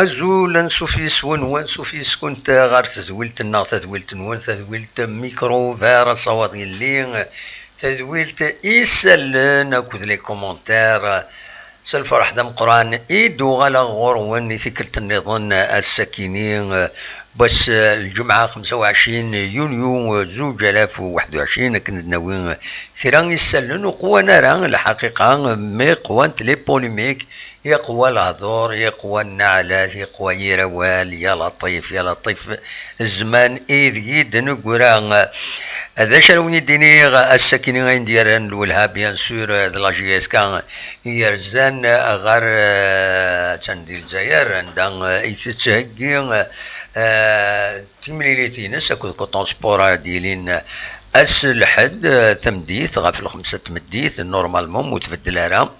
أزول نسوفيس ونسوفيس كنت غار تذويلت النار تذويلت نون تذويلت ميكرو فيرا صواتي اللي تذويلت إيسالن أكد لي كومنتير سالفرح دم قران إيدو غلا غور ثكلت النظام الساكنين بس الجمعة 25 يونيو 2021 كنت ناويين كيران يسلن وقوى نارا الحقيقة مي قوانت لي بوليميك يقوى الهضور يقوى النعلات يقوى يروال يا لطيف يا لطيف الزمان إيد نقرا هذا شنو يديني الساكنين غين ديالن الولها بيان سور لا جي اس كان يرزان غار تندي الجزائر عندها يتسهقين تمليليتينس اكو كوطون سبورا ديالين اس لحد تمديث غا في الخمسة تمديث نورمالمون متفدل راه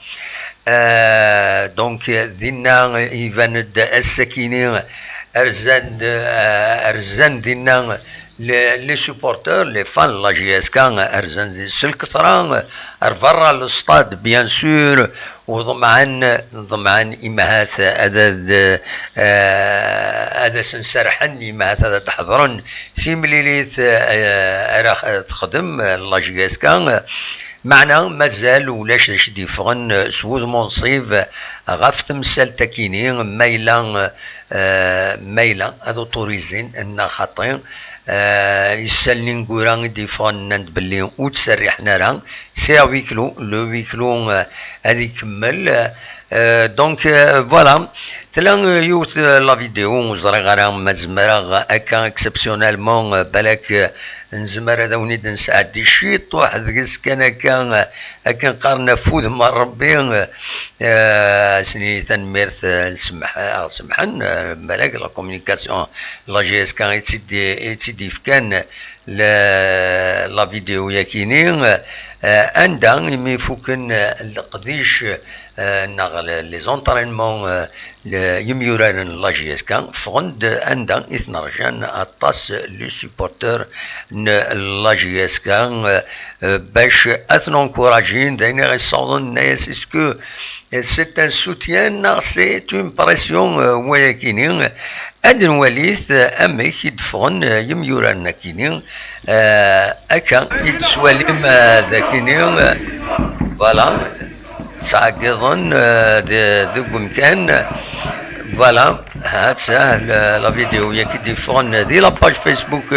دونك دينا يفاند الساكنين ارزان دينا لي سوبورتور لي فان لا جي اس كان ارزان زي الكثران برا الاستاد بيان سور وضمعان امهات هذا سنسرحن امهات هذا تحضرن في مليليت راح تخدم لا جي اس كان معنا مازال ولاش شدي فغن سود منصيف غاف تمثال تكينين ميلا هذو طوريزين ان خاطين يسالين كوران دي فون نند بلي وتسرحنا راه سي ويكلو لو ويكلو هذه يكمل دونك فوالا تلان يوت لا فيديو زرا غير مزمره هكا اكسبسيونيلمون بالك نزمر هذا ونيد نسعد دي شيط واحد كيس كان هكا قارنا فوذ مع ربي سني تنميرث سمحن بالك لا كومونيكاسيون لا جي اس كان يتسدي كان لا فيديو ياكينين عندها مي فوكن القديش نغل لي زونطرينمون يميوران لا جي اس كان فغند عندها اثنرجان اطاس لي سوبورتور لا جي اس كان باش اثنون كوراجين داين غيصوضن الناس اسكو سيت ان سوتيان سيت اون بريسيون وياكينين أدن وليث أمك يدفغن يميوران كينين أكا يتسواليم ذاكينين فوالا ساقضن ذو مكان فوالا هاد سهل لا فيديو ياك يدفغن ذي لاباج فيسبوك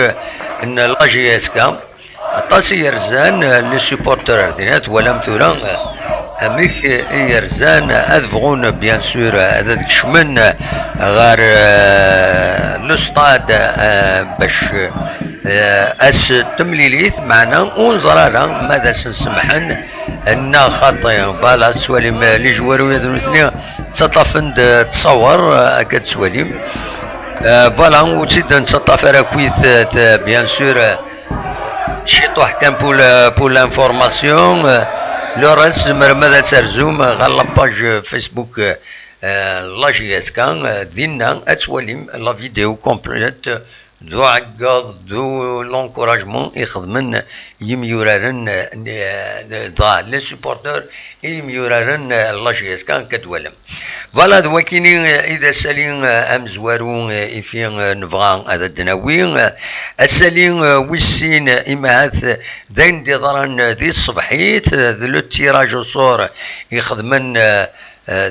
ان لا جي اس كا أطاس يرزان لي سوبورتور دينات ولا مثورا أميك يرزان أذفغون بيان سور هذا شمن غار لو ستاد باش اس تمليليث معنا ونزرارا ماذا سنسمحن ان خاطئ فوالا تسواليم لي جوارو يدرو تطافن تصور هكا تسواليم فوالا وتزيد نتطاف راكويث بيان سور شي طوح كان بول لانفورماسيون لو راس ماذا ترزوم غير لاباج فيسبوك لا جي اس كان دينا اتواليم لا فيديو كومبليت ذو عقاض ذو لونكوراجمون يخدمن يميورارن ضا لي سوبورتور يميورارن لا جي اس كان كدولم فوالا دواكيني اذا سالين امزوارو يفين نفغان هذا الدناوين السالين ويسين امهات ذين دي ضرن ذي الصبحيت ذو التيراج وصور يخدمن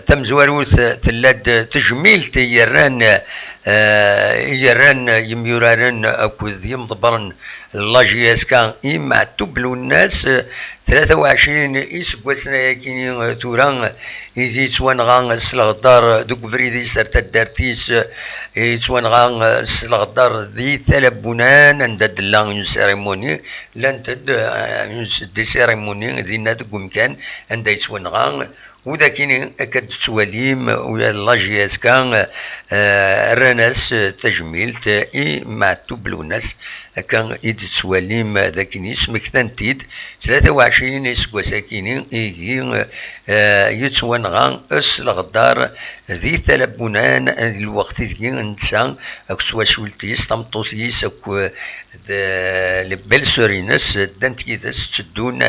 تمزوارو ثلاد تجميل تيران يميورارن اكوذ يمضبرن لا جي اس كان اما تبلو الناس 23 يسقوسنا ياكيني توران يجي توانغان السلغدار دوك فريدي سرت الدارتيس يتوانغان السلغدار ذي ثلبونان عند دلان سيريموني لان تد دي سيريموني ذي نادق مكان عند يتوانغان وذاكيني اكد تواليم ويا لا جي اس كان راناس تجميل اي مع تبلو ناس كان إيد تسواليم ذاك اسمك تنتيد 23 إسكوا ساكينين إيجي يتوانغان أس الغدار ذي ثلبونان الوقت ذي نتسان أكسوا شولتيس تمطوطيس أكو لبل سورينس دانتيدس تدون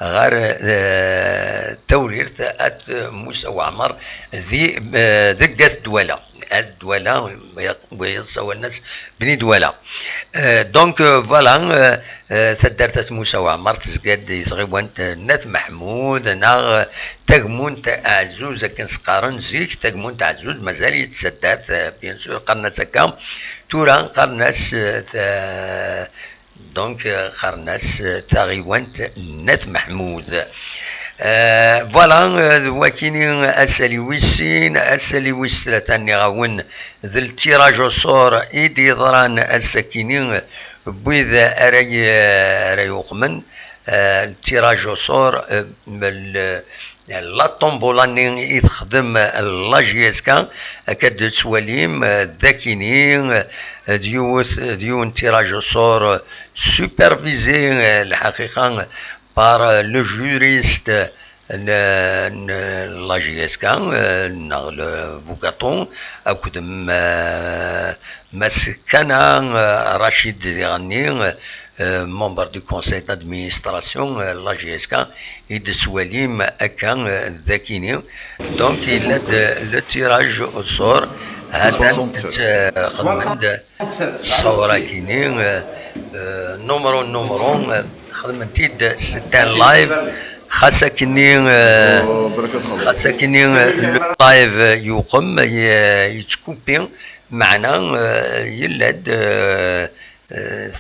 غار توريرت أت موسى وعمر ذي ذقت دولة الدولة ويصوى الناس بني دولة دونك فوالا تدرت موسى وعمر تزقاد يتغيوانت نات محمود ناغ تاغمون عزوز كان سقارن زيك تاغمون عزوز مازال يتسدات بيان سور قرناس هكا تورا قرناس دونك قرناس تاغيوانت نات محمود فوالا وكيني اسالي ويسين اسالي ويستراتاني غاون ذا التيراجوسور ايدي ضران السكينين بوذا اري يقمن التيراجوسور لا طومبولاني يتخدم لاجيسكا كاد تواليم ذاكينين ديون تيراجوسور سوبرفيزي الحقيقه par le juriste la GSK, le Bougaton, Maskana, Rachid Dirani, membre du conseil d'administration, la GSK, et de Soualim Akan Dakini. Donc il a le tirage au sort. هذا خدمت صوراكيني نمرو خدمتيد ستان لايف خاصكني اللايف يقم يتكوبي معنا يلاد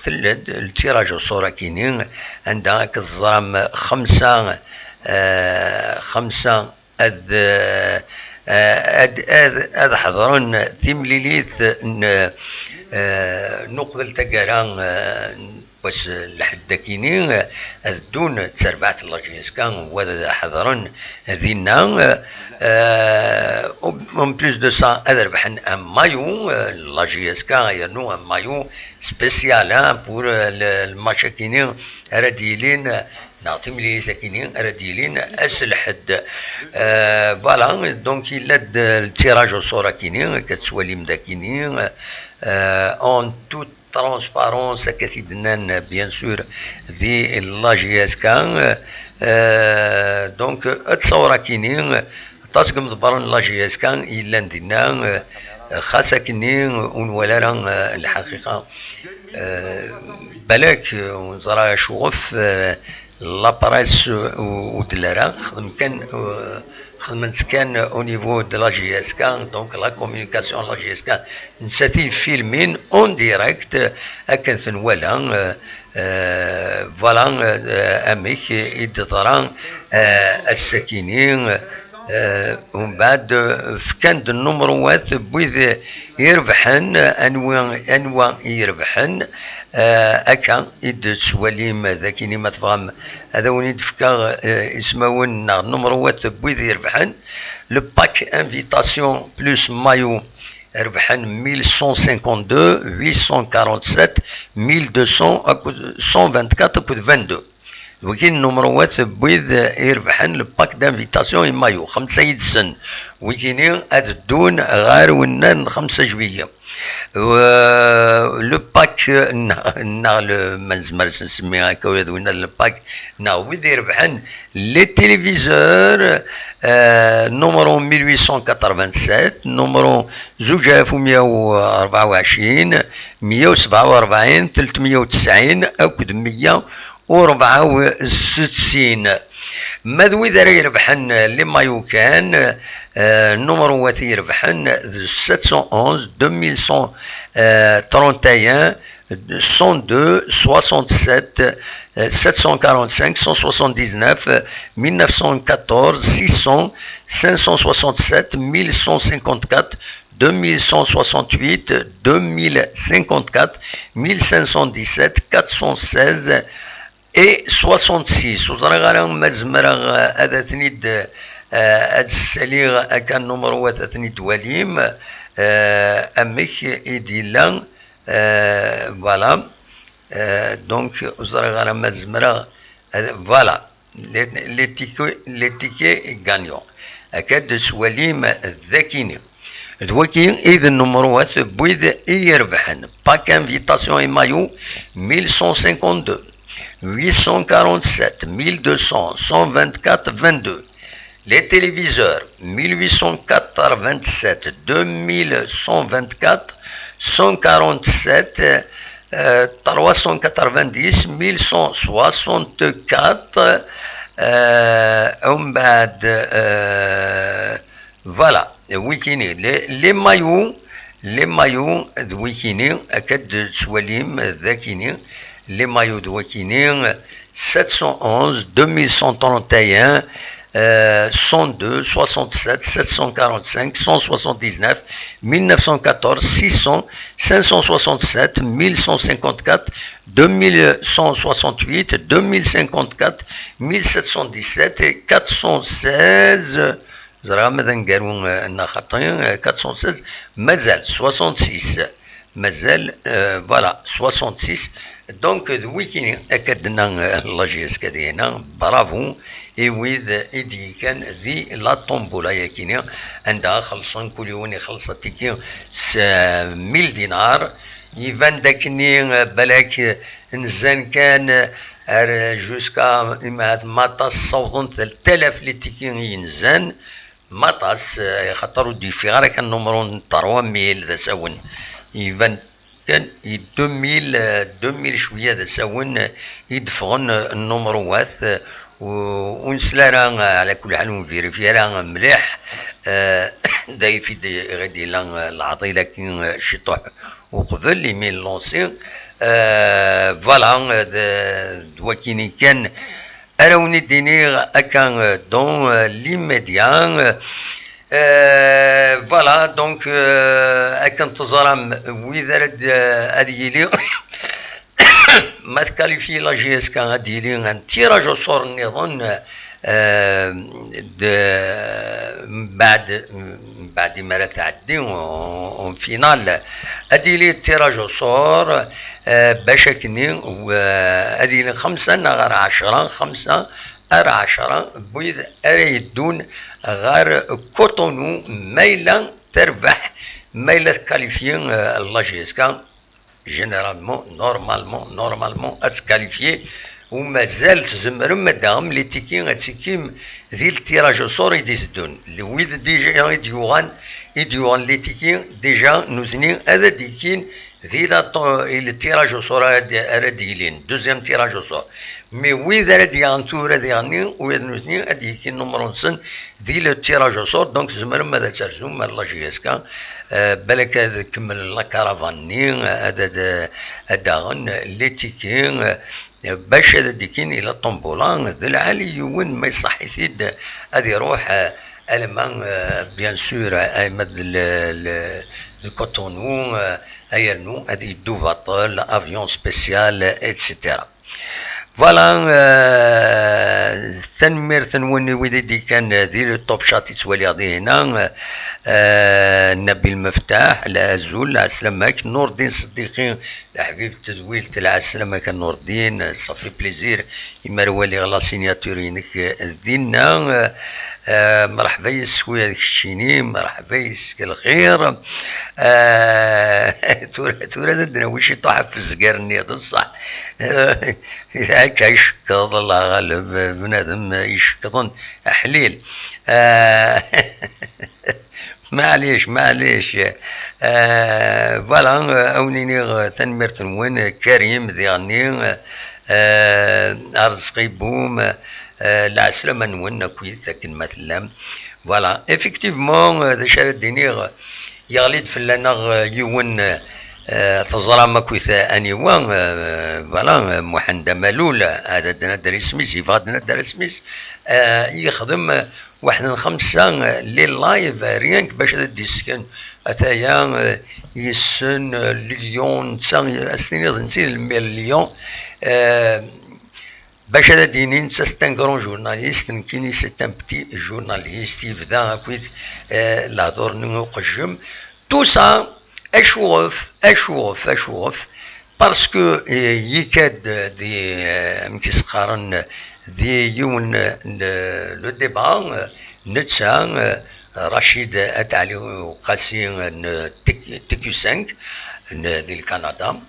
ثلد التيراج الصوراكيني عندها كالزرام خمسة هذا حضرون ثمليليث نقبل تقران واش لحد كيني دون تسربعت لاجيسكان وهذا حضرون ذينا اون بليس دو سا هذا ربحن ان مايو لاجيسكا يرنو ان مايو سبيسيال بور المشاكينين راديلين نعطي ملي ساكنين راديلين اسلحد فوالا دونك يلاد التيراج الصورة كينين كتسواليم داكينين اون توت ترونسبارونس كتيدنان بيان سور دي لا جي اس كان دونك التصورة كينين تاسك مضبرن لا جي اس كان الا ندينا خاصة كنين ونولا الحقيقة بالك ونزرا شوف لاباريس ودلارا خدمت كان او نيفو دو لا جي اس كان دونك لا كومونيكاسيون لا جي اس كان نساتي فيلمين اون ديريكت هكا ثنوالا فوالا اميك يدطران الساكنين ومن بعد فكان النمروات بوذ يربحن انواع يربحن اكا يد سواليم ذاكيني ما تفهم هذا وين تفكا اسماون النمروات بوذ يربحن لو باك انفيتاسيون بلوس مايو ربحن 1152 847 1200 124 اكو 22 وكاين نمروات بويذ يربحن الباك دانفيتاسيون يمايو 5 يدسن وكاينين هاد الدون غار ونان 5 جوية لو باك ما نزمرش نسميها هكا وين الباك ويذ يربحن لي تيليفيزور نمرو 1887 نمرو 2124 147 390 اكد 164 ماذا إذا يربحن لما يكان نمروات يربحن 711 2131 102 67 745 179 1914 600 567 1154 2168 2054 1517 416 et 66 وزرا مزمرا هذا ثنيد هاد السليغ كان نمروات ثنيد وليم امك ايديلا فوالا دونك وزرا غير ما زمرا فوالا لي تيكي غانيون أكاد سواليم ذاكيني دوكي إذ النمروات بويد يربحن باك انفيتاسيون اي مايو 1152 847 1200 124 22 les téléviseurs 1887 2124 147 390 1164 ومن بعد فوالا ويكيني لي مايو ذويكيني أكد سواليم ذاكيني لي مايو ذويكيني 711 2131 102 67 745 179 1914 600 567 1154 2168 2054 1717 416 زرا ماذا نقالو النخطين 416 مازال 66 مازال فوالا 66 دونك ذويكيني أكدنا لاجيس كدينا برافو ويذ إدي كان ذي لا طومبولا ياكيني عندها خلصن كل يوم يخلص تيكي 1000 دينار يفان داكني بلاك نزان كان جوسكا ماطاس صوتون 3000 اللي تيكي ينزان ماطاس خاطر دي في غير كان نمرون 3000 ذا ساون يفان كان 2000 شويه ذا ساون يدفعون النمروات ونسلا على كل حال ونفيريفي راه مليح داي في غادي العطيله كي شطوح وقبل يمين لونسي فوالا دواكيني كان اراوني ديني اكان دون ليميديان فوالا دونك اكن تزرم ويذرد اديلي ما تكاليفي لا جي اس كان غادي ان تيراج او سور نظن بعد ما تعدي اون فينال ادي لي تيراج او سور باش كني وادي لي 5 غير 10 5 غير 10 بويد اريدون غير كوتونو مايلا تربح مايلا تكاليفي لا جي اس كان généralement, normalement, à se qualifier, ou mazal تزمر مدام les tickets à تسكيم ذي التيراج صور يديزدون الويد ديجا يديوغان les tickets déjà نوزنين هذا ديكين ذي التيراج صور أرديلين دوزيام تيراج صور مي ويد ردي انتور ردي غني ويد نوزنين أديكين نمرون سن ذي التيراج صور دونك زمر ماذا ترزم مالا جيسكا بالك هذا كمل لا كارافاني هذا لي تيكين باش هذا ديكين الى طومبولان ذا العالي يون ما يصح يزيد هذا يروح المان بيان سور ايمد الكوتونو ايرنو هذه يدو باطل افيون سبيسيال اتسيتيرا فوالا تنمير تنوني ودي كان ذي الطوب شات يتوالي غادي هنا نبيل مفتاح العزول العسلامك نور الدين صديقي الحبيب التدويل تاع العسلامك نور الدين صافي بليزير يمروالي غلا سيناتورينك دينا مرحبا يسوي هذاك الشيني مرحبا يسك الخير تورا الدراويش يطيح في الزقار النيض الصح هكا يشكض الله غالب بنادم يشكضن حليل معليش فوالا اونيني تنمير تنوين كريم ذيغني رزقي بوم العسلامة نون كويس لكن مثلا فوالا افكتيفمون ذا شارع دينيغ يغليد فلانا يون تزرع ما كويثا انيوان فوالا محمد مالول هذا دنا سميس يفادنا دار سميس يخدم واحد من 5 لي لايف ريانك باش هذا ديسكن اتايا يسن ليون تسان سنين نسيت المليون باش هذا دينين سان كرون جورناليست كيني سي ان بتي جورناليست يبدا كويت الهضور نقجم تو سا اشوف باسكو يكاد دي مكيس قارن دي يون لو ديبا نتسا رشيد اتعلي وقاسي تيكيو 5 ديال كندا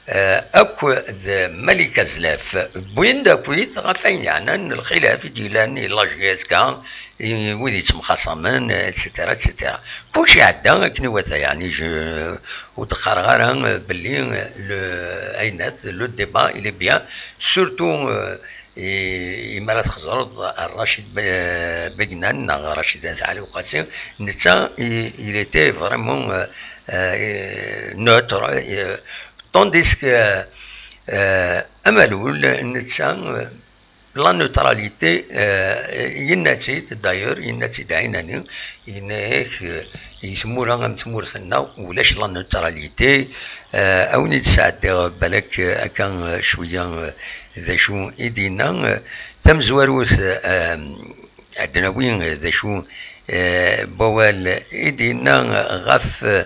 اكو ملكة زلاف بوين داكويت غافين يعني الخلاف ديالان لا جي اس كا وليت مخاصمين اتسيتيرا اتسيتيرا كلشي عدا كنيوات يعني ودخر غير باللي اينات لو ديبا الي بيان سورتو إمارات خزرت الرشيد بجنان رشيد علي وقاسم نتا il était vraiment neutre tandis que أملول نتا لا نوتراليتي يناتيت داير يناتيت عيناني يناك يسمورها غنتمورثنا ولاش لا نوتراليتي او نتساعد بالك كان شويه ذا شو ايدينا تم زواروث عندنا وين ذا شو بوال ايدينا غف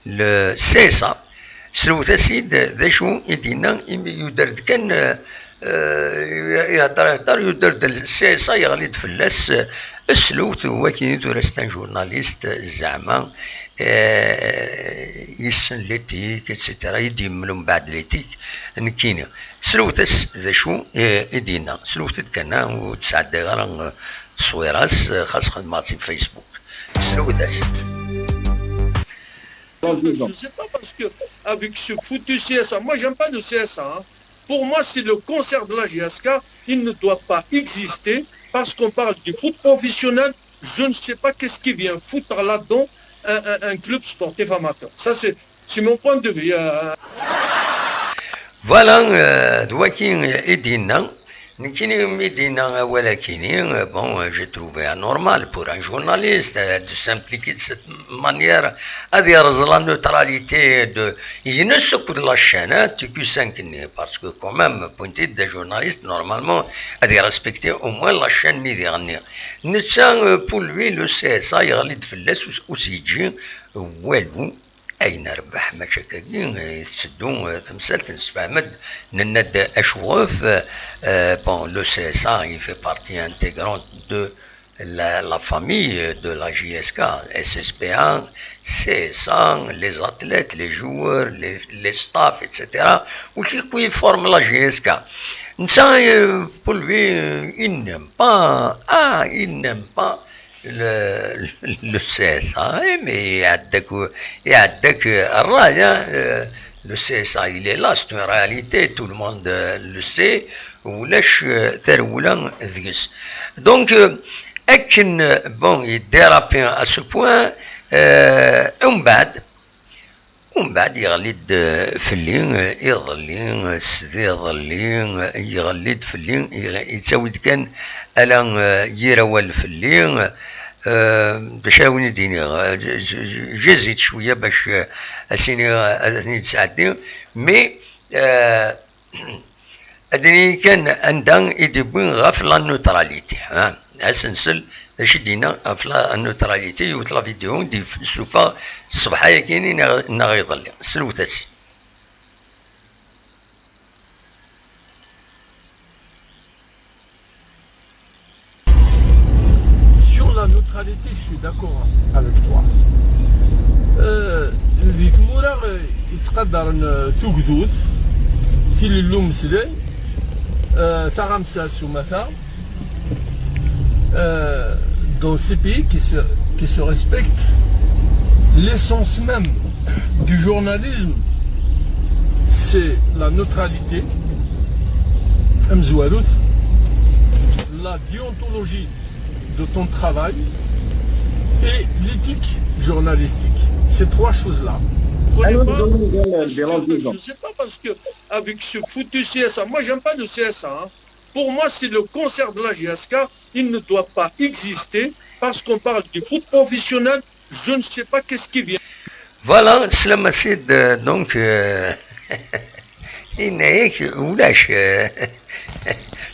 السيسا سلوت سيد ذا شو ايدينا يدرد كان يهضر يدرد السياسة يغلد فلاس السلوت هو كاين تورستان جورناليست زعما يسن ليتيك اتسيتيرا يديملو من بعد ليتيك نكينا سلوتس ذا شو ايدينا سلوتت كان وتسعد غير تصويراس خاص خدماتي في فيسبوك سلوتس Je ne sais pas parce que avec ce foutu CSA, moi j'aime pas le CSA. Hein. Pour moi, c'est le concert de la GSK. Il ne doit pas exister parce qu'on parle du foot professionnel. Je ne sais pas qu'est-ce qui vient foutre là-dedans un club sportif amateur. Ça, c'est mon point de vue. Voilà, Dwakin Edina. Bon, j'ai trouvé anormal pour un journaliste de s'impliquer de cette manière à dire la neutralité de. Il ne se coule la chaîne, TQ5, parce que quand même, pointé des journalistes, normalement, à dire respecter au moins la chaîne médiane. Pour lui, le CSA, il y a les défilés aussi, ou أين ربح مشاكل يتسدون تمثال تنسفهمد نند أشواف bon le CSA il fait partie intégrante de la famille de la JSK SSPA CSA les athlètes les joueurs les staffs etc ou qui forment la JSK pour lui il n'aime pas le CSA, mais il y a le CSA, il est là, c'est une réalité, tout le monde le sait, donc, bon, il dérape à ce point, بعد يغلد في اللين يظلين السدي يظلين يغلد في اللين يتساوي كان ألا يروال في اللين باش هاوني ديني جزيت شويه باش اسيني تساعدني مي ادني كان عندها يدبون غاف لا نوتراليتي ها اسنسل اش دينا في لا نوتراليتي وتلا فيديو دي السوفا الصباحيه كاينين غيظل سلوت السيد. La neutralité, je suis d'accord avec toi. ذيك مورا يتقدر تقدود في اللوم سلاي تغمساس ومثا dans ces pays qui se respectent, l'essence même du journalisme, c'est la neutralité, la déontologie de ton travail et l'éthique journalistique. Ces trois choses-là. Je ne sais pas parce que avec ce foutu CSA, moi j'aime pas le CSA. Hein. Pour moi, c'est le concert de la GSK. Il ne doit pas exister parce qu'on parle du foot professionnel. Je ne sais pas qu'est-ce qui vient. Voilà, Salam Sid, donc, il n'est que, oulash,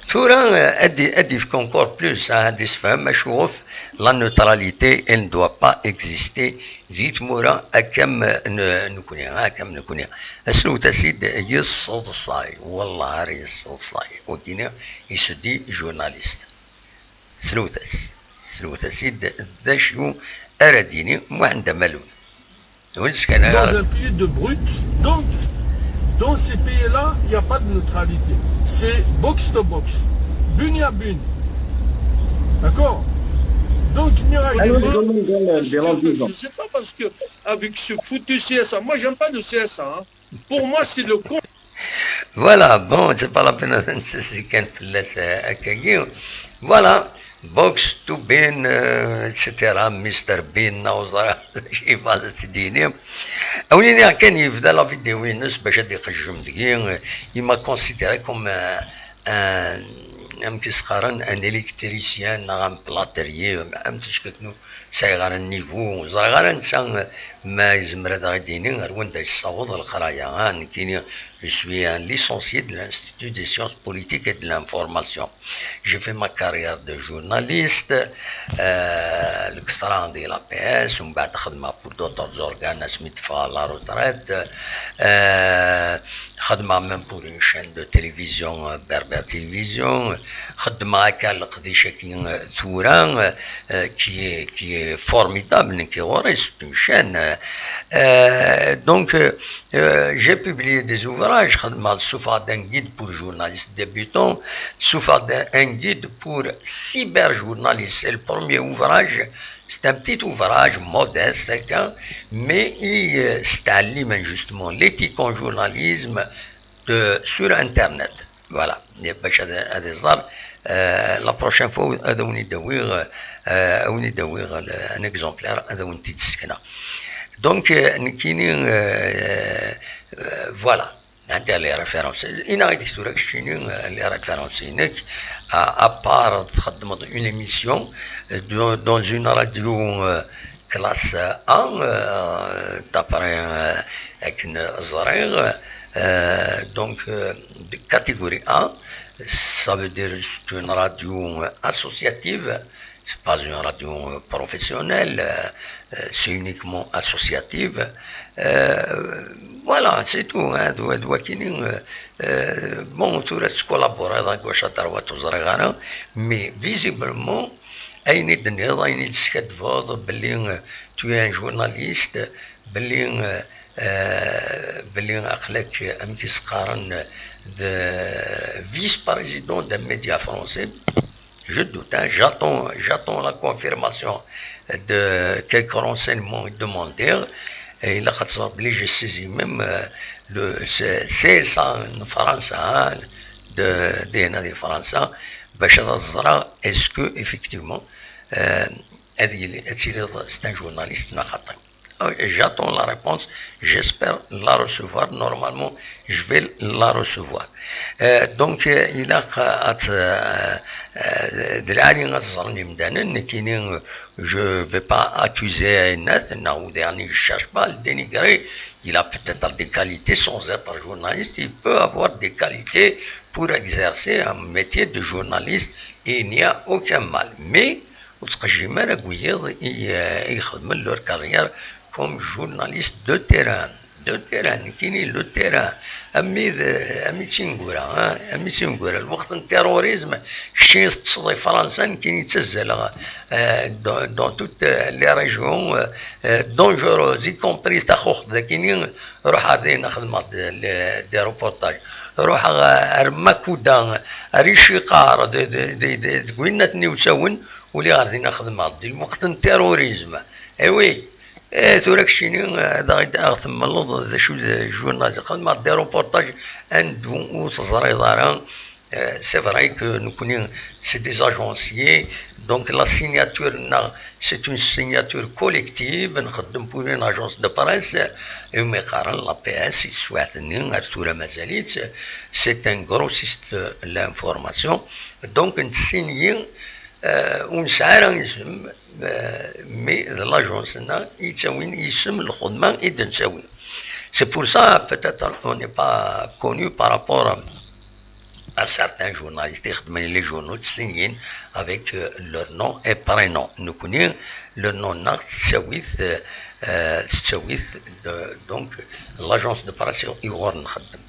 تورا ادي في كونكور بلوس هادي سفهم اشوف لا نوتراليتي elle ne doit pas exister جيت مورا كم نكوني كم نكوني اسلو تسيد يصوت الصاي والله راه يصوت الصاي وكينا يسدي جورناليست سلوتس سيد ذا شنو ارديني ما عنده مالون ونس كان dans un pays de brut, donc dans ces pays-là, il n'y a pas de neutralité. C'est box to box, bune à bune. D'accord? Donc il n'y aura Moi, que je ne sais pas parce que avec ce foutu CSA, moi j'aime pas le CSA. Hein. Pour moi, c'est le con. Voilà, bon, c'est pas la peine de se laisser accueillir. Voilà, box to bin, etc. Mr. Bin, نوزر شي بعض تديني. أوليني كان يبدا لا فيديو ينس باش هادي يقجم دقيق. Il m'a considéré comme un كيسقارن ان الكتريسيان نغام بلاطريي ام تشككنو ساي غير النيفو زرا غير انسان ما يزمر هذا غيديني غير وين دا يصوض القرايه كاين je suis un licencié de l'Institut des sciences politiques et de l'information. J'ai fait ma carrière de journaliste, l'extra de l'APS, on bat pour d'autres organes, à la retraite, خدمة même pour une chaîne de télévision Berber Télévision خدمة هكا القديشة كي ثوران qui est formidable qui c'est une chaîne donc j'ai publié des ouvrages خدمة sous d'un guide pour journalistes débutants sous un guide pour cyberjournalistes c'est le premier ouvrage. C'est un petit ouvrage modeste, mais il s'allume justement l'éthique en journalisme sur Internet. Voilà. La prochaine fois, on y doit un exemplaire. Donc, voilà. Les références. Il a dit que les références à part une émission dans une radio classe 1 d'après avec une Zaraire, donc de catégorie 1, ça veut dire c'est une radio associative. C'est pas une radio professionnelle, c'est uniquement associative. Voilà, c'est tout. Bon, tout reste collaboré avec gauche à droite aux Aragana, mais visiblement, tu es un journaliste, de vice-président d'un média français. Je doute, j'attends la confirmation de quelques renseignements demandés. Et il a j'ai saisi même le CSA en France, de DNA de France, est-ce que effectivement c'est un journaliste? J'attends la réponse, j'espère la recevoir. Normalement, je vais la recevoir. Donc, il a je ne vais pas accuser Net, je ne cherche pas à le dénigrer. Il a peut-être des qualités sans être journaliste. Il peut avoir des qualités pour exercer un métier de journaliste et il n'y a aucun mal. Mais, ils font leur carrière comme journaliste de terrain, qui est le terrain. Ami Tsingura, le وقت التيروريزم الشيء français qui يتسجل dans toutes les régions dangereuses, y compris تاخذ ذاكين روح هذه نخدم دي روبورتاج روح رمكودا ريشيقار تقولنا تنيوساون ولي غادي نخدم دي وقت التيروريزم ايوي ثورك شيني هذا ثم اللوض شو الجورنال خدمة دي روبورتاج عنده وتزريضارا c'est vrai que nous connaissons, c'est des agenciers, donc la signature, c'est une signature collective, nous pour une agence de presse, et la PS, c'est un grossiste de l'information, donc une signe, on s'arrange, mais l'agence, c'est pour ça, peut-être, on n'est pas connu par rapport à certains journalistes les journaux de signer avec leur nom et prénom. Nous connaissons le nom donc l'agence de presse يغور نخدم.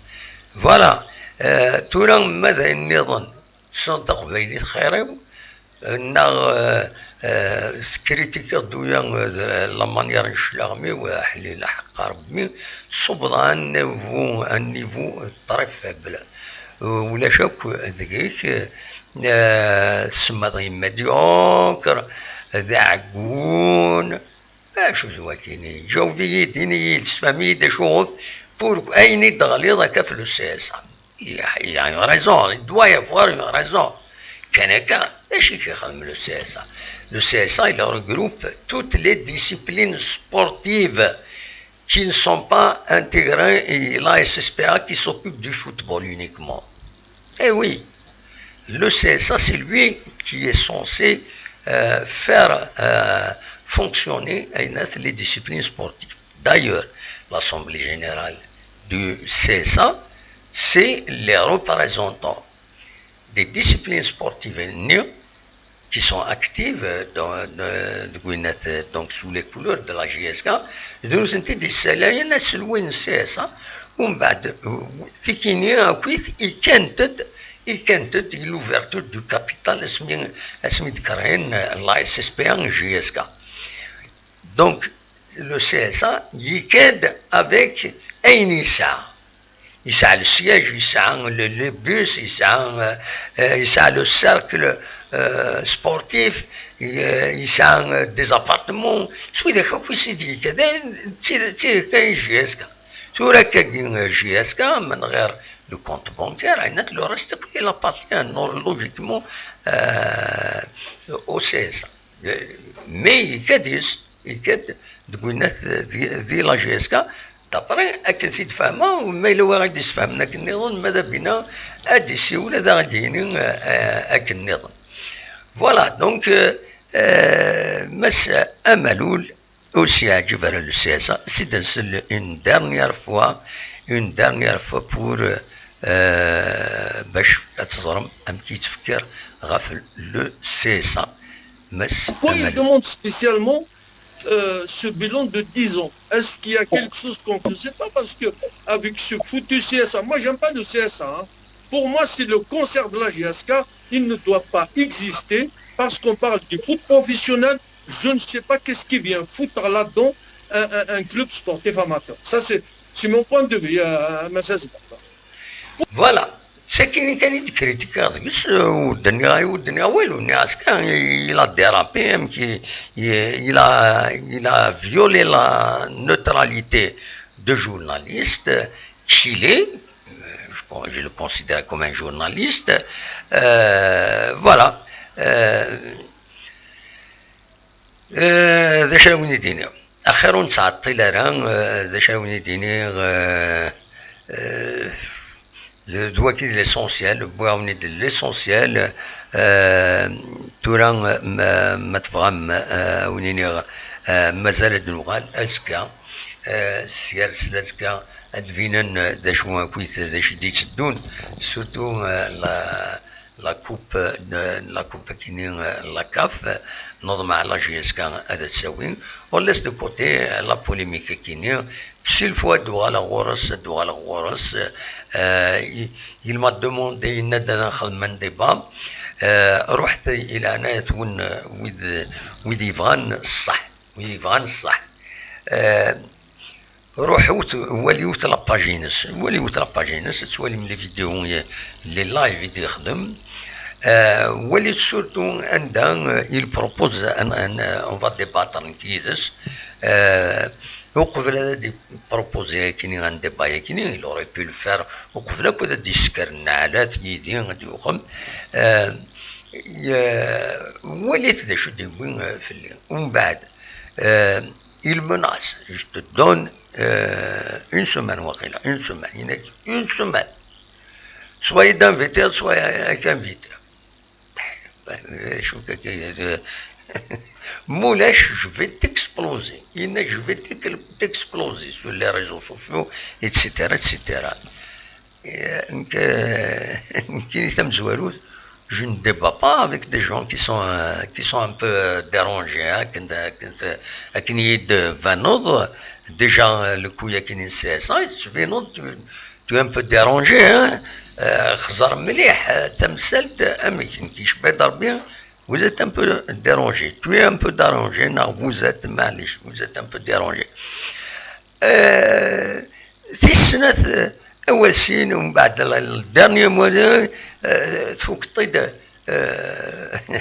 Voilà. تورا ماذا نظن صدق بيدي خيري كريتيكا دويا لا مانيير نشلاغمي وحليل حق ربي صبر ان نيفو طريف بلا ولا شك ذيك سما مديوكر ذا عقون باش دواتيني جو في ديني تسفامي دا شوف بور اين دغليظه كف لو سياسه يعني ريزون il doit y avoir une raison كان ماشي كيخدم لو سي اس ا. لو سي اس ا il regroupe toutes les disciplines sportives qui ne sont pas intégrées et la SSPA qui s'occupe du football uniquement. Eh oui, le CSA c'est lui qui est censé faire fonctionner les disciplines sportives. D'ailleurs, l'Assemblée générale du CSA, c'est les représentants des disciplines sportives qui sont actives donc sous les couleurs de la GSK. Nous avons dit c'est là il y a celui CSA ومن بعد في كينيا كويت كانت l'ouverture du capital اسمي ذكرين لا اس اس بي ان جي اس كا. Donc le CSA يكاد avec أين يسعى le siège, يسعى le bus, يسعى le cercle sportif, يسعى des appartements. شوي ذاك هو سيدي كذا كاين جي اس كا. تورا كاين جي اس كا من غير le compte bancaire, et le reste il appartient logiquement au CSA. Mais il y a la GSK. d'après أكن في تفهمه وما إلا واحد يفهمنا كنظن ماذا بينا أديسي ولا ذا غاديين أكن نظن. فوالا دونك مس أملول aussi à Djivar le CSA, c'est une dernière fois pour باش تزرم أم كي تفكر غف le CSA. مس Pourquoi il demande spécialement ce bilan de 10 ans? Est-ce qu'il y a quelque chose qu'on ne sait pas? Parce que avec ce foutu CSA, moi j'aime pas le CSA. Hein. Pour moi, c'est le concert de la GSK. Il ne doit pas exister parce qu'on parle du foot professionnel. Je ne sais pas qu'est-ce qui vient foutre là-dedans un club sportif amateur. Ça, c'est mon point de vue. Voilà. C'est qu'il y a des critiques والدنيا والو الناس كان il a dérapé il a violé la neutralité de journaliste qu'il est. Je le considère comme un journaliste. Voilà. ذا شاوني ديني أخيرا تعطي لران ذا شاوني ديني le doigt qui est l'essentiel, le bois on est de l'essentiel. توران ما تفهم ونيني مازال دنوغال اسكا سير سلاسكا ادفينن ذا شو كويت ذا شديت الدون سورتو لا كوب كيني لا كاف نظم على جي اس كان هذا تساوي وليس دو كوتي لا بوليميك كيني s'il faut دوغالا غورس il m'a demandé ندخل من ديبا رحت الى انا تون وذ ايفان الصح روحوت وليوت لاباجينس تولي من لي فيديو لي لايف يدي يخدم وليت سورتو عندها il propose on va débattre كيدس وقبل هذا بروبوزي كيني عند ديبا كيني il aurait pu le faire وقبل كذا ديسكر النعالات يدي غادي يقوم وليت ذا شو ديوين في الليل ومن بعد il menace je te donne une semaine وقيلا une semaine soit d'inviter soit avec invité شو Moulash, je vais t'exploser. Je vais t'exploser sur les réseaux sociaux, etc. Je ne débat pas avec des gens qui sont un peu dérangés. Hein, qui de Vanod, déjà le coup il y a qui c'est ça, tu es un peu dérangé. Hein, خزر مليح تمثلت أماكن كي شبه ضربين. Vous êtes un peu dérangé. Tu es un peu dérangé. Non, vous êtes معليش. Vous êtes un peu dérangé. في السنة أول سين ومن بعد الدرني موديل تفوق الطيدة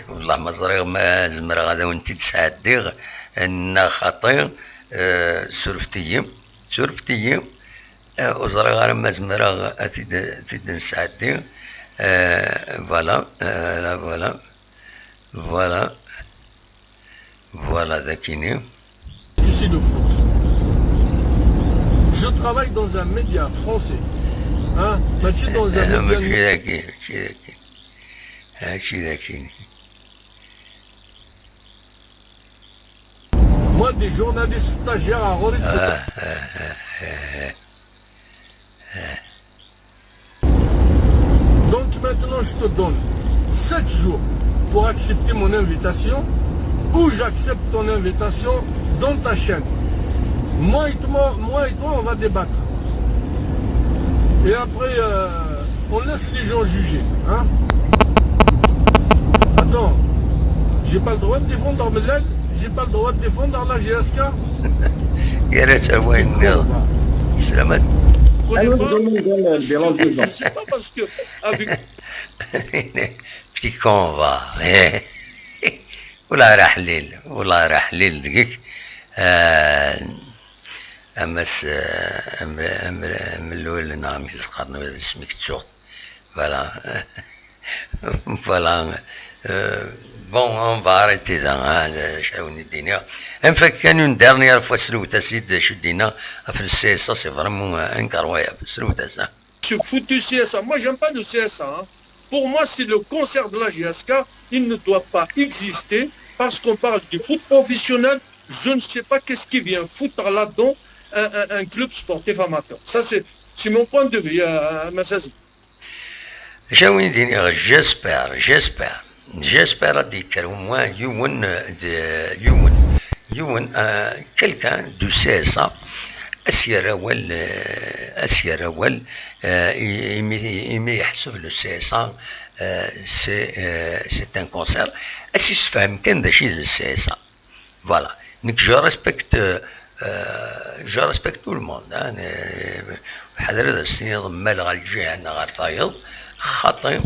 والله ما زمر غادا وانت تسعديغ أن خاطر سرفتيم وزرا غير ما زمر تيد نسعديغ voilà ذاكيني. Ici de foot. Je travaille dans un média français. Hein? Mathieu dans un média. Moi, des journalistes stagiaires à Rolex. Donc maintenant, je te donne 7 jours pour accepter mon invitation ou j'accepte ton invitation dans ta chaîne. Moi et toi, on va débattre. Et après, on laisse les gens juger. Hein? Attends, j'ai pas le droit de défendre Armelel, j'ai pas le droit de défendre la GSK. يا ريت وين سلامات. C'est pas parce que avec petit convoi. والله راه حليل دقيق. أمس من الأول نعم يذكرنا هذا اسمك تسوق. voilà. Bon, on va arrêter là. Enfin, quand une dernière fois, c'est ça, c'est vraiment incroyable. ce foutu CSA, moi j'aime pas le CSA. Hein. Pour moi, c'est le concert de la GSK. Il ne doit pas exister parce qu'on parle du foot professionnel. Je ne sais pas qu'est-ce qui vient foutre là-dedans un club sportif amateur. Ça, c'est mon point de vue, Massazi. J'espère dire au moins quelqu'un du CSA أسير أول يحسب le CSA c'est un concert أسيس فهم كان دا شي CSA voilà donc je respecte tout le monde حضر هذا السنين ضمال غالجي أنا غير طايض خاطر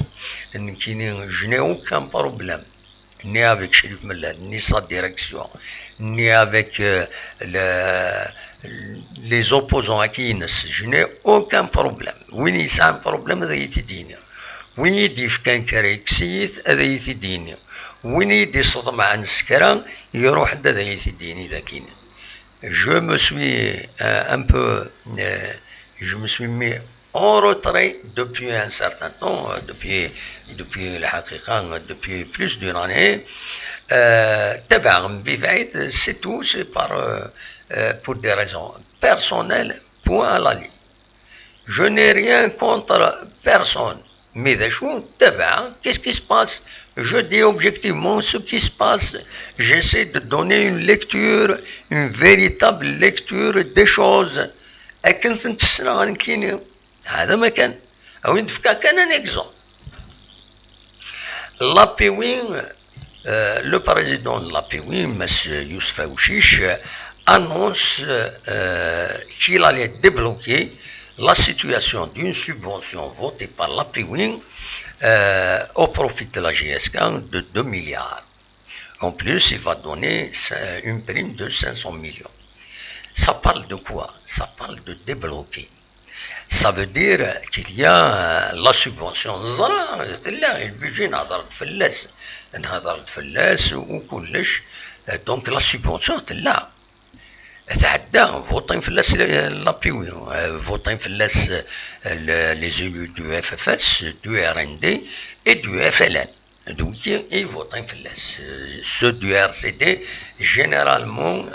je n'ai aucun problème ni avec Chérif Mellad, ni sa direction, ni avec les opposants à qui je n'ai aucun problème. Oui, c'est un problème d'identité. Oui, il كان كريكسيت d'identité. Oui, il صدم عن سكران يروح d'identité ذاكين. Je me suis mis en retrait depuis un certain temps, depuis plus d'une année. C'est tout, c'est pour des raisons personnelles, point à la ligne. Je n'ai rien contre personne. Mais qu'est-ce qui se passe? Je dis objectivement ce qui se passe. J'essaie de donner une lecture, une véritable lecture des choses. هذا ما كان أو ندفكا كان un exemple. Le président de l'APWI, M. Youssef Aouchiche, annonce qu'il allait débloquer la situation d'une subvention votée par l'APWI au profit de la GSK de 2 milliards. En plus, il va donner une prime de 500 millions. Ça parle de quoi? Ça parle de débloquer. Ça veut dire qu'il y a la subvention. Le budget نهضرت فلاس وكلش دونك لا سوبونسيون تلا تعدى فوطين فلاس لابيوي فوطين فلاس لي زيلو دو اف اف اس دو ار ان دي اي دو اف ال ان donc ils votent en face. Ceux du RCD, généralement,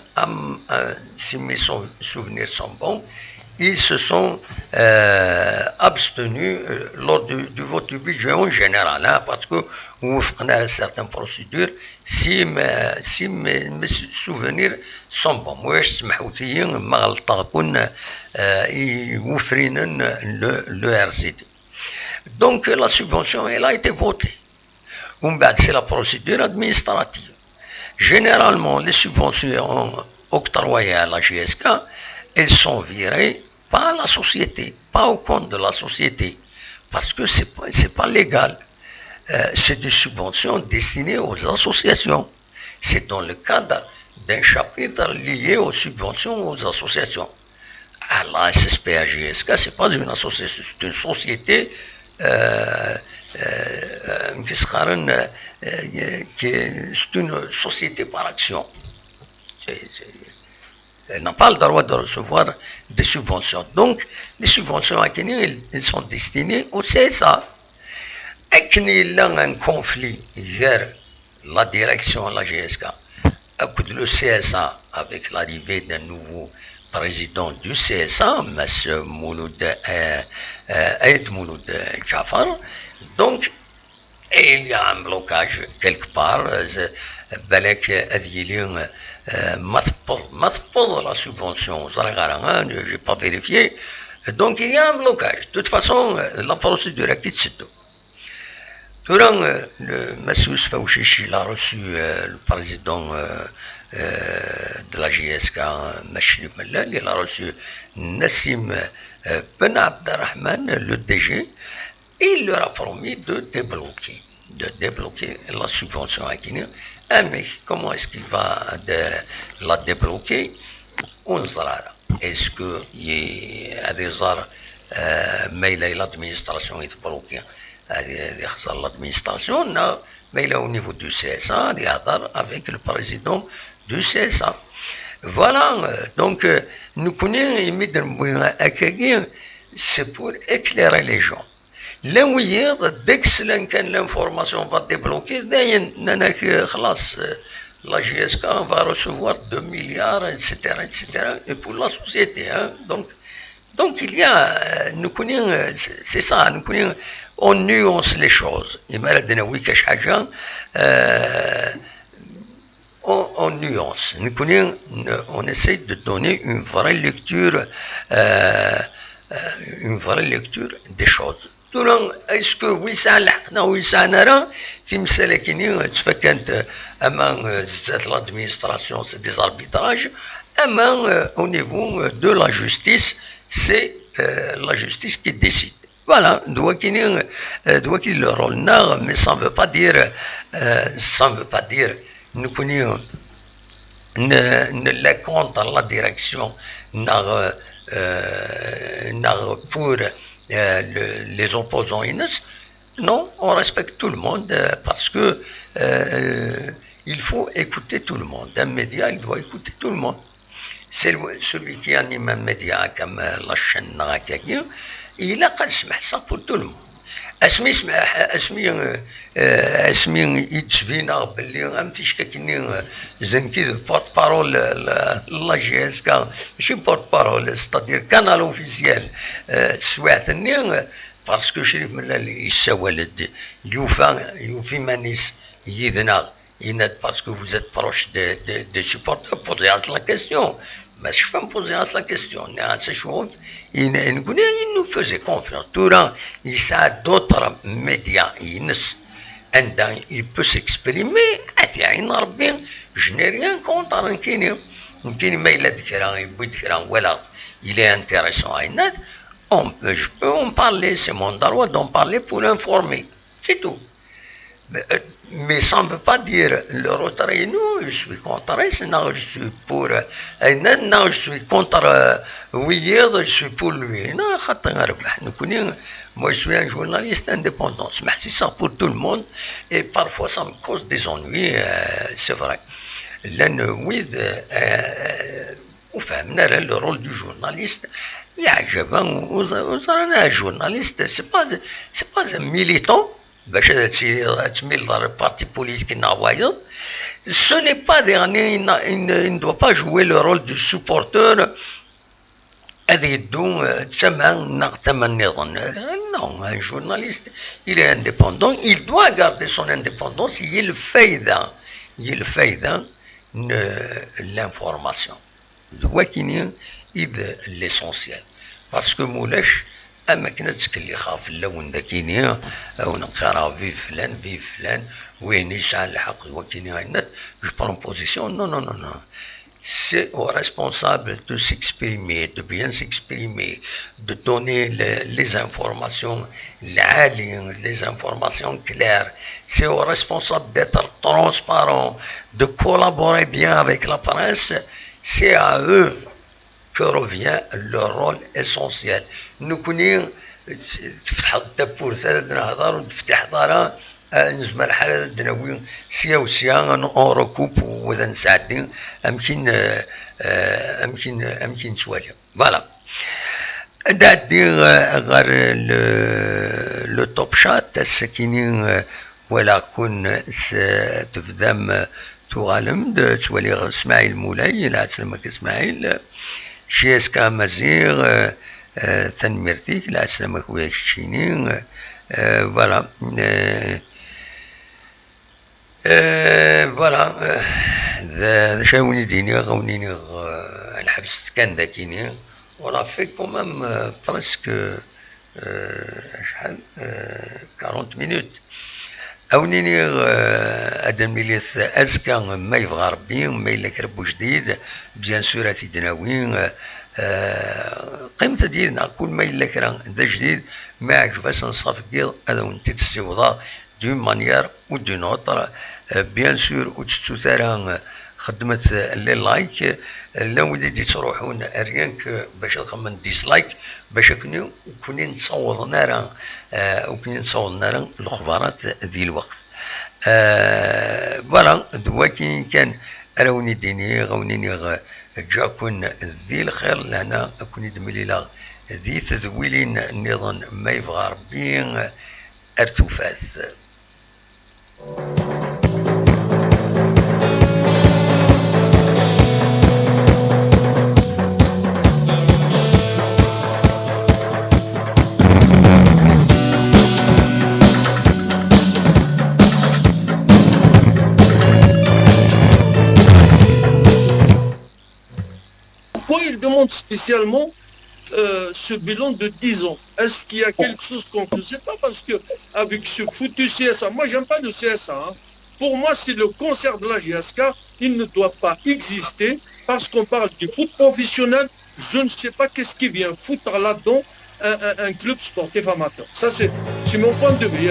si mes souvenirs sont bons, ils se sont abstenus lors du vote du budget en général, hein, parce que vous prenez certaines procédures, si mes souvenirs sont bons. Moi, je suis le RCD. Donc la subvention, elle a été votée. C'est la procédure administrative. Généralement, les subventions octroyées à la GSK, elles sont virées par la société, pas au compte de la société, parce que c'est pas légal. C'est des subventions destinées aux associations. C'est dans le cadre d'un chapitre lié aux subventions aux associations. À la SSPA GSK, c'est pas une association, c'est une société c'est une société par action. Elle n'a pas le droit de recevoir des subventions. Donc, les subventions à Kenya, elles sont destinées au CSA. Et qu'il y a un conflit vers la direction de la GSK, le CSA, avec l'arrivée d'un nouveau président du CSA, M. Aïd Mouloud Jafar. Donc, il y a un blocage quelque part. Balek Adjilin Mathpol la subvention, je n'ai pas vérifié. Donc, il y a un blocage. De toute façon, la procédure est quitte. Durant le Massous Fawchichi, il a reçu le président de la GSK, Machli Mellal, il a reçu Nassim Ben Abderrahman, le DG, et il leur a promis de débloquer la subvention à Kenya. Mais comment est-ce qu'il va la débloquer? On sera. Est-ce qu'il y a des arts, mais l'administration est bloquée? L'administration, mais il est au niveau du CSA, avec le président du CSA. Voilà, donc nous connaissons, c'est pour éclairer les gens. Dès que l'information va débloquer, la GSK va recevoir 2 milliards, etc., et pour la société. Hein. Donc il y a, nous connaissons, c'est ça, nous connaissons, on nuance les choses. On nuance. Nous connaissons, on essaie de donner une vraie lecture des choses. Est-ce que oui, ça l'a, oui, ça n'a, si l'administration, c'est des arbitrages, au niveau de la justice, c'est la justice qui décide. Voilà, doit qu'il le rôle, mais ça ne veut pas dire, nous connaissons, ne la contre la direction, pour les opposants inus. Non, on respecte tout le monde parce que il faut écouter tout le monde. Un média, il doit écouter tout le monde. C'est celui qui anime un média comme la chaîne il a qu'à se mettre ça pour tout le monde. اسمي يتبينا باللي امتيش كاكني زنكي بورت بارول لا جي اس كا ماشي بورت بارول ستادير كانال اوفيسيال سواتني باسكو شريف من اللي يسوالد يوفي مانيس يدنا يناد باسكو vous êtes proche des supporters posez la question. Mais je peux me poser la question. Il nous faisait confiance. Durant, il y a d'autres médias. Il peut s'exprimer. Je n'ai rien contre il est intéressant. Je peux en parler. C'est mon droit d'en parler pour informer. C'est tout. Mais ça ne veut pas dire le retrait, non, je suis contre, non, je suis pour, non, je suis contre Ouïd, je suis pour lui. Non, moi je suis un journaliste indépendant, c'est ça pour tout le monde, et parfois ça me cause des ennuis, c'est vrai. Ouïd, le rôle du journaliste, il y a un journaliste, c'est pas un militant. Parti politique ce n'est pas dernier, il ne doit pas jouer le rôle du supporter Non, un journaliste, il est indépendant, il doit garder son indépendance, il fait l'information. Il l'essentiel. Parce que Moulash, أما كنا تسكلي خاف اللون ذاكيني أو نقرا في فلان وين يسعى الحق وكيني غينات جو برون بوزيسيون نو c'est aux responsables de s'exprimer, de bien s'exprimer, de donner les informations les informations claires. C'est aux responsables d'être transparents, de collaborer bien avec la presse. C'est à eux que revient leur rôle essentiel. Nous connaissons تفتح الدبور ثلاث نهضر وتفتح دارا نزم الحالة الدنوية سيا وسيا نركوب وذا نساعدين أمكن سوالي فوالا دادي غير لو توب شات السكينين ولا كون تفدم تغالم تولي اسماعيل مولاي لا سلمك اسماعيل شيسكا مزيغ تنميرتيك لا سلامك وياك تشيني فوالا فوالا ذا شاوني ديني غونيني الحبس كان ذاكيني ولا في كومام برسك شحال 40 مينوت أونيني أدم ميليث أزكى ما يبغى ربي ما إلا كربو جديد بيان سور تدناوين قيمة ديالنا كل ما إلا كرا دا جديد ما عجباش نصاف كيض هذا ونتي تستوضا دون مانيير و دون اوتر بيان سور و تستوثارها خدمت لي لايك لا ودي تروحون ريانك باش تخمن ديسلايك باش كوني نصوضنا راه وكوني نصوضنا راه الاخبارات ذي الوقت فوالا دواكي كان راوني ديني غونيني جاكون ذي الخير لهنا كوني دمليلا ذي تذويلين النظام ما يبغى ربي ارتفاث Pourquoi il demande spécialement ce bilan de 10 ans? Est-ce qu'il y a quelque chose qu'on ne sait pas? Parce qu'avec ce foutu CSA, moi j'aime pas le CSA. Hein. Pour moi, c'est le concert de la GSK. Il ne doit pas exister parce qu'on parle du foot professionnel. Je ne sais pas qu'est-ce qui vient foutre là-dedans un club sportif amateur. Ça, c'est mon point de vue.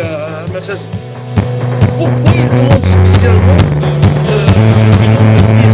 Pourquoi il demande spécialement ce bilan de 10 ans?